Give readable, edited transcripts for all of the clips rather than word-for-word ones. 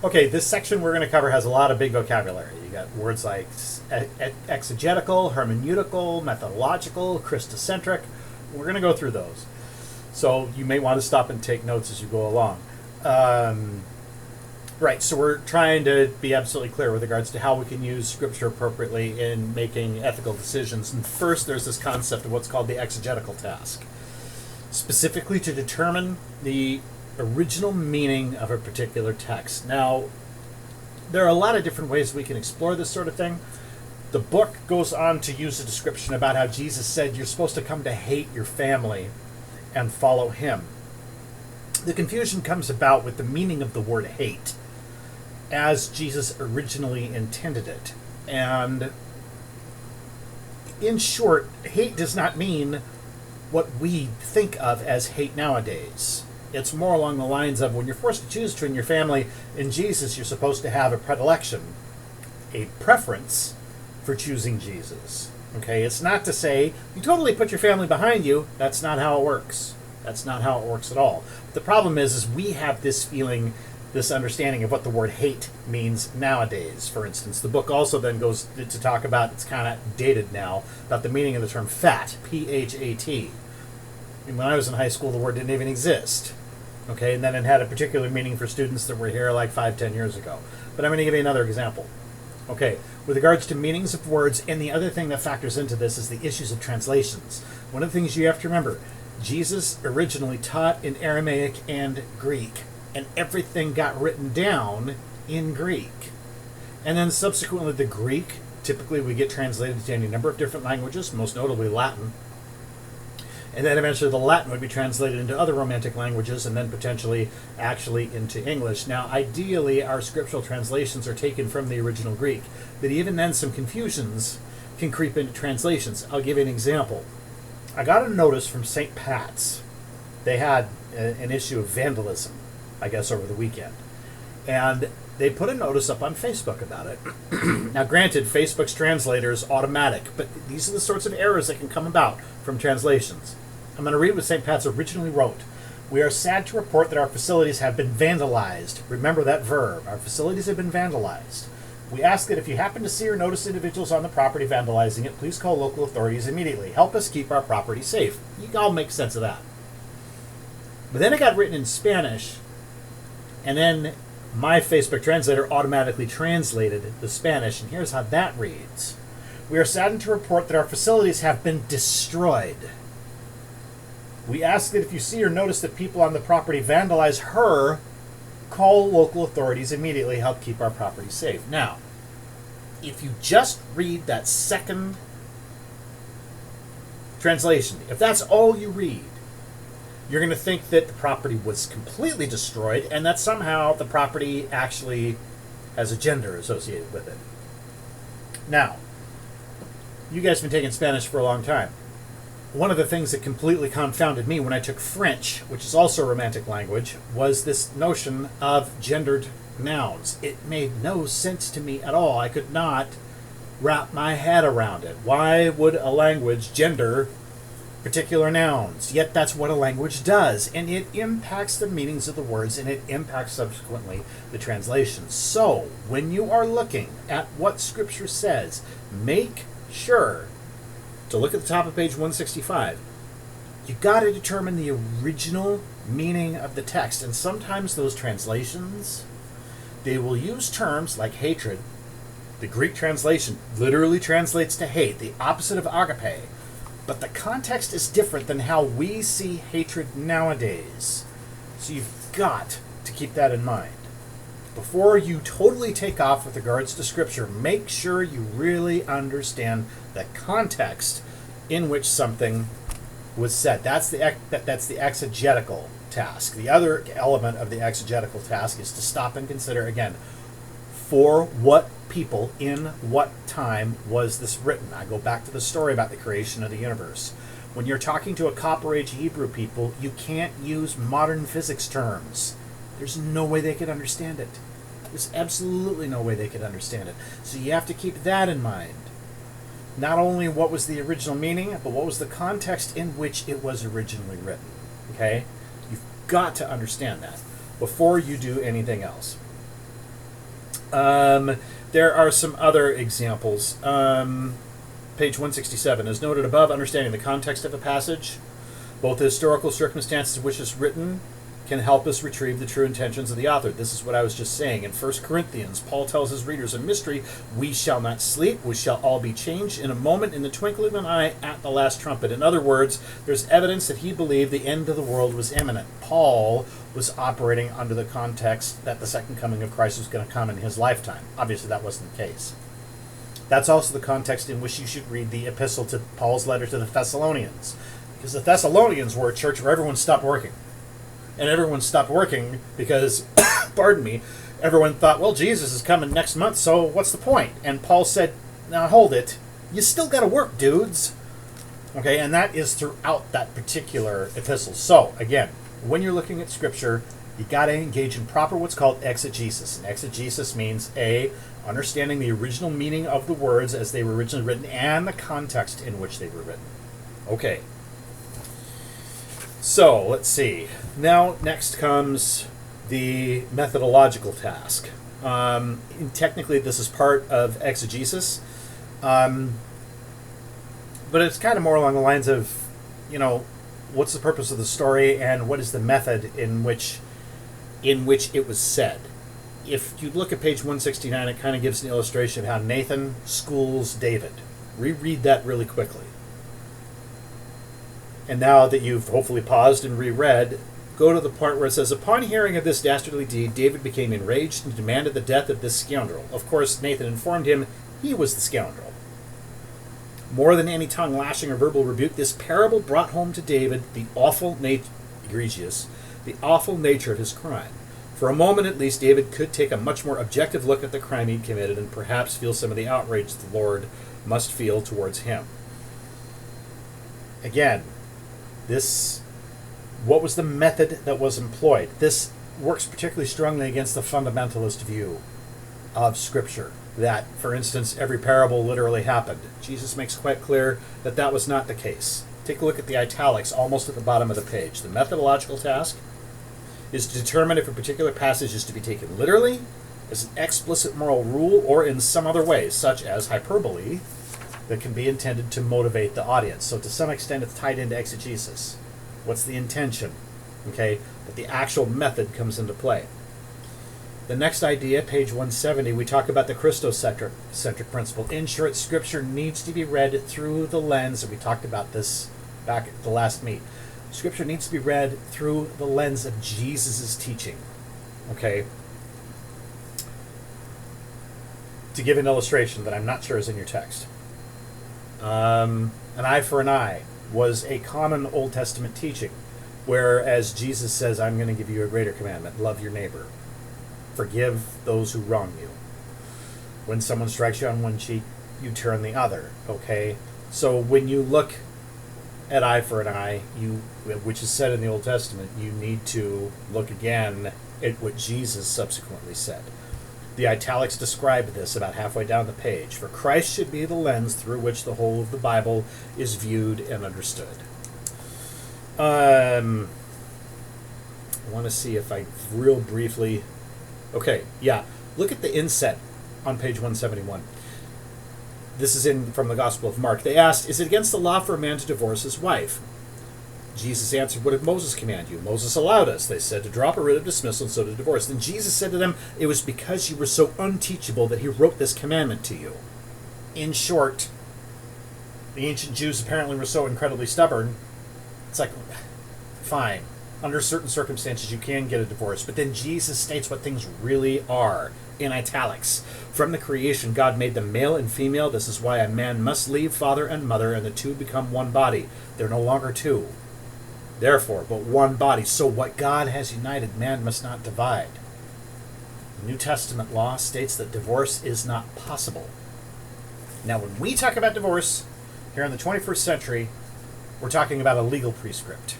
Okay, this section we're going to cover has a lot of big vocabulary. You got words like exegetical, hermeneutical, methodological, Christocentric. We're going to go through those. So you may want to stop and take notes as you go along. Right, so we're trying to be absolutely clear with regards to how we can use Scripture appropriately in making ethical decisions. And first, there's this concept of what's called the exegetical task, specifically to determine the original meaning of a particular text. Now, there are a lot of different ways we can explore this sort of thing. The book goes on to use a description about how Jesus said you're supposed to come to hate your family and follow him. The confusion comes about with the meaning of the word hate as Jesus originally intended it. And in short, hate does not mean what we think of as hate nowadays. It's more along the lines of when you're forced to choose between your family and Jesus, you're supposed to have a predilection, a preference for choosing Jesus. Okay, it's not to say you totally put your family behind you. That's not how it works. That's not how it works at all. The problem is we have this feeling, this understanding of what the word hate means nowadays. For instance, the book also then goes to talk about, it's kind of dated now, about the meaning of the term fat, P-H-A-T. And when I was in high school, the word didn't even exist. Okay, and then it had a particular meaning for students that were here like 5-10 years ago. But I'm going to give you another example. Okay, with regards to meanings of words, and the other thing that factors into this is the issues of translations. One of the things you have to remember, Jesus originally taught in Aramaic and Greek, and everything got written down in Greek. And then subsequently the Greek, typically we get translated to any number of different languages, most notably Latin. And then eventually the Latin would be translated into other Romantic languages and then potentially actually into English. Now, ideally, our scriptural translations are taken from the original Greek, but even then some confusions can creep into translations. I'll give you an example. I got a notice from St. Pat's. They had an issue of vandalism, I guess, over the weekend. And they put a notice up on Facebook about it. Now, granted, Facebook's translator is automatic, but these are the sorts of errors that can come about from translations. I'm going to read what St. Pat's originally wrote. We are sad to report that our facilities have been vandalized. Remember that verb. Our facilities have been vandalized. We ask that if you happen to see or notice individuals on the property vandalizing it, please call local authorities immediately. Help us keep our property safe. You all make sense of that. But then it got written in Spanish, and then my Facebook translator automatically translated the Spanish, and here's how that reads. We are saddened to report that our facilities have been destroyed. We ask that if you see or notice that people on the property vandalize her, call local authorities immediately. Help keep our property safe. Now, if you just read that second translation, if that's all you read, you're going to think that the property was completely destroyed and that somehow the property actually has a gender associated with it. Now, you guys have been taking Spanish for a long time. One of the things that completely confounded me when I took French, which is also a Romantic language, was this notion of gendered nouns. It made no sense to me at all. I could not wrap my head around it. Why would a language gender particular nouns? Yet that's what a language does, and it impacts the meanings of the words, and it impacts subsequently the translations. So, when you are looking at what Scripture says, make sure to look at the top of page 165. You got to determine the original meaning of the text, and sometimes those translations, they will use terms like hatred. The Greek translation literally translates to hate, the opposite of agape. But the context is different than how we see hatred nowadays. So you've got to keep that in mind. Before you totally take off with regards to Scripture, make sure you really understand the context in which something was said. That's the exegetical task. The other element of the exegetical task is to stop and consider, again, for what people in what time was this written. I go back to the story about the creation of the universe. When you're talking to a Copper Age Hebrew people, you can't use modern physics terms. There's no way they could understand it. There's absolutely no way they could understand it. So you have to keep that in mind. Not only what was the original meaning, but what was the context in which it was originally written. Okay? You've got to understand that before you do anything else. There are some other examples. Page 167. As noted above, understanding the context of a passage, both the historical circumstances in which it's written, can help us retrieve the true intentions of the author. This is what I was just saying. In 1 Corinthians, Paul tells his readers a mystery. We shall not sleep. We shall all be changed in a moment, in the twinkling of an eye, at the last trumpet. In other words, there's evidence that he believed the end of the world was imminent. Paul was operating under the context that the second coming of Christ was going to come in his lifetime. Obviously, that wasn't the case. That's also the context in which you should read the epistle to Paul's letter to the Thessalonians. Because the Thessalonians were a church where everyone stopped working. And everyone stopped working because, pardon me, everyone thought, well, Jesus is coming next month, so what's the point? And Paul said, now hold it. You still got to work, dudes. Okay, and that is throughout that particular epistle. So, again, when you're looking at Scripture, you got to engage in proper what's called exegesis. And exegesis means, A, understanding the original meaning of the words as they were originally written and the context in which they were written. Okay. So, let's see. Now, next comes the methodological task. Technically, this is part of exegesis, but it's kind of more along the lines of, what's the purpose of the story and what is the method in which it was said. If you look at page 169, it kind of gives an illustration of how Nathan schools David. Reread that really quickly. And now that you've hopefully paused and reread, go to the part where it says, upon hearing of this dastardly deed, David became enraged and demanded the death of this scoundrel. Of course, Nathan informed him he was the scoundrel. More than any tongue lashing or verbal rebuke, this parable brought home to David the awful nature of his crime. For a moment at least, David could take a much more objective look at the crime he'd committed and perhaps feel some of the outrage the Lord must feel towards him. Again, what was the method that was employed? This works particularly strongly against the fundamentalist view of Scripture, that, for instance, every parable literally happened. Jesus makes quite clear that that was not the case. Take a look at the italics almost at the bottom of the page. The methodological task is to determine if a particular passage is to be taken literally, as an explicit moral rule, or in some other way, such as hyperbole, that can be intended to motivate the audience. So to some extent it's tied into exegesis. What's the intention? Okay, but the actual method comes into play. The next idea, page 170, we talk about the Christocentric principle. In short, Scripture needs to be read through the lens, and we talked about this back at the last meet. Scripture needs to be read through the lens of Jesus' teaching. Okay? To give an illustration that I'm not sure is in your text. An eye for an eye was a common Old Testament teaching, whereas Jesus says, I'm going to give you a greater commandment, love your neighbor. Forgive those who wrong you. When someone strikes you on one cheek, you turn the other, okay? So when you look at eye for an eye, which is said in the Old Testament, you need to look again at what Jesus subsequently said. The italics describe this about halfway down the page. For Christ should be the lens through which the whole of the Bible is viewed and understood. I want to see if I real briefly... Okay, yeah. Look at the inset on page 171. This is from the Gospel of Mark. They asked, is it against the law for a man to divorce his wife? Jesus answered, what did Moses command you? Moses allowed us, they said, to drop a writ of dismissal and so to divorce. Then Jesus said to them, it was because you were so unteachable that he wrote this commandment to you. In short, the ancient Jews apparently were so incredibly stubborn. It's like, fine. Under certain circumstances, you can get a divorce. But then Jesus states what things really are, in italics. From the creation, God made them male and female. This is why a man must leave father and mother, and the two become one body. They're no longer two. Therefore, but one body. So what God has united, man must not divide. The New Testament law states that divorce is not possible. Now, when we talk about divorce, here in the 21st century, we're talking about a legal prescript.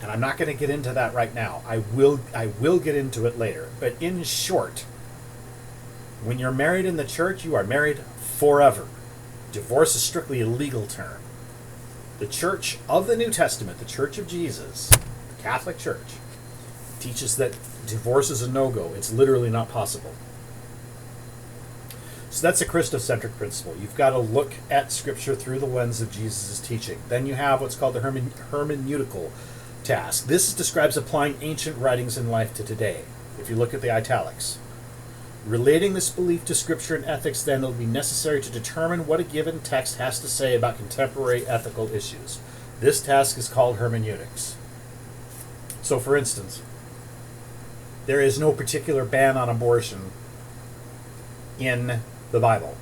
And I'm not going to get into that right now. I will get into it later. But in short, when you're married in the church, you are married forever. Divorce is strictly a legal term. The Church of the New Testament, the Church of Jesus, the Catholic Church, teaches that divorce is a no-go. It's literally not possible. So that's a Christocentric principle. You've got to look at Scripture through the lens of Jesus' teaching. Then you have what's called the hermeneutical task. This describes applying ancient writings in life to today. If you look at the italics. Relating this belief to Scripture and ethics, then, it'll be necessary to determine what a given text has to say about contemporary ethical issues. This task is called hermeneutics. So, for instance, there is no particular ban on abortion in the Bible.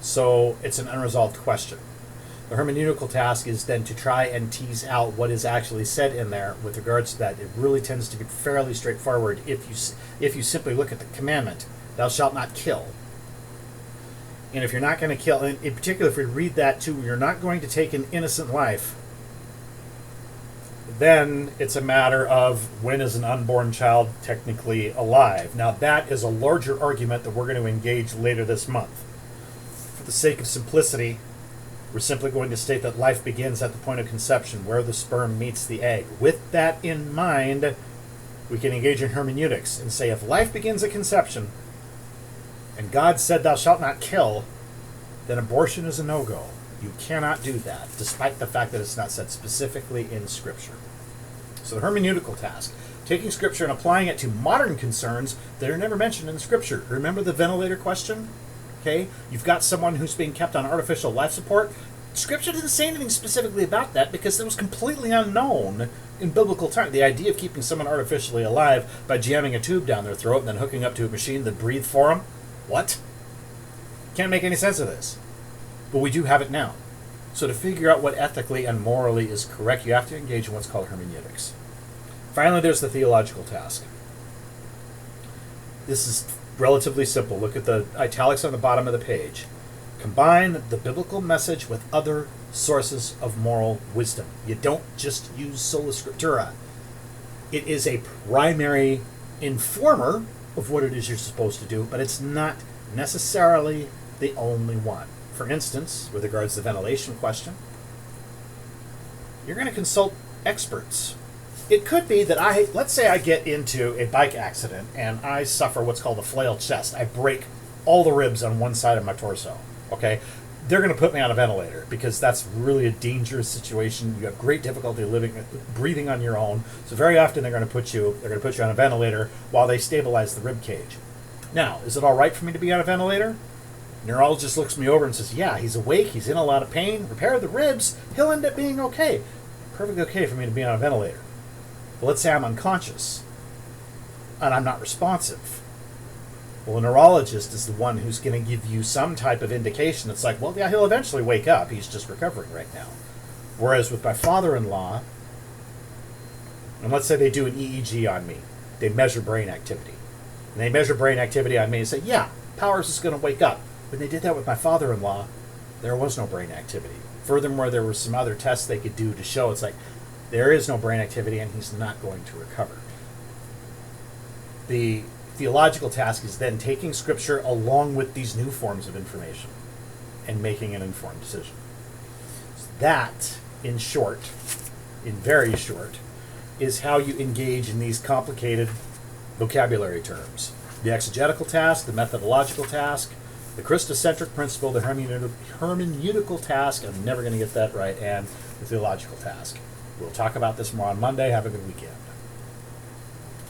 So it's an unresolved question. The hermeneutical task is then to try and tease out what is actually said in there with regards to that. It really tends to be fairly straightforward if you simply look at the commandment, thou shalt not kill. And if you're not going to kill, in particular if we read that too, you're not going to take an innocent life, then it's a matter of when is an unborn child technically alive. Now that is a larger argument that we're going to engage later this month. For the sake of simplicity, we're simply going to state that life begins at the point of conception, where the sperm meets the egg. With that in mind, we can engage in hermeneutics and say if life begins at conception, and God said thou shalt not kill, then abortion is a no-go. You cannot do that, despite the fact that it's not said specifically in Scripture. So the hermeneutical task, taking Scripture and applying it to modern concerns that are never mentioned in Scripture. Remember the ventilator question? Okay, you've got someone who's being kept on artificial life support. Scripture doesn't say anything specifically about that because it was completely unknown in biblical time. The idea of keeping someone artificially alive by jamming a tube down their throat and then hooking up to a machine that breathed for them. What? Can't make any sense of this. But we do have it now. So to figure out what ethically and morally is correct, you have to engage in what's called hermeneutics. Finally, there's the theological task. This is relatively simple. Look at the italics on the bottom of the page. Combine the biblical message with other sources of moral wisdom. You don't just use sola scriptura. It is a primary informer of what it is you're supposed to do, but it's not necessarily the only one. For instance, with regards to the ventilation question, you're going to consult experts. It could be that let's say I get into a bike accident and I suffer what's called a flail chest. I break all the ribs on one side of my torso. Okay, they're going to put me on a ventilator because that's really a dangerous situation. You have great difficulty breathing on your own. So very often they're going to put you on a ventilator while they stabilize the rib cage. Now, is it all right for me to be on a ventilator? Neurologist looks me over and says, yeah, he's awake, he's in a lot of pain, repair the ribs, he'll end up being okay. Perfectly okay for me to be on a ventilator. But let's say I'm unconscious and I'm not responsive. Well, a neurologist is the one who's going to give you some type of indication. It's like, well, yeah, he'll eventually wake up. He's just recovering right now. Whereas with my father-in-law, and let's say they do an EEG on me. They measure brain activity. And they measure brain activity on me and say, yeah, Powers is going to wake up. When they did that with my father-in-law, there was no brain activity. Furthermore, there were some other tests they could do to show it's like there is no brain activity and he's not going to recover. The theological task is then taking Scripture along with these new forms of information and making an informed decision. So that, in short, in very short, is how you engage in these complicated vocabulary terms. The exegetical task, the methodological task, the Christocentric principle, the hermeneutical task, I'm never going to get that right, and the theological task. We'll talk about this more on Monday. Have a good weekend.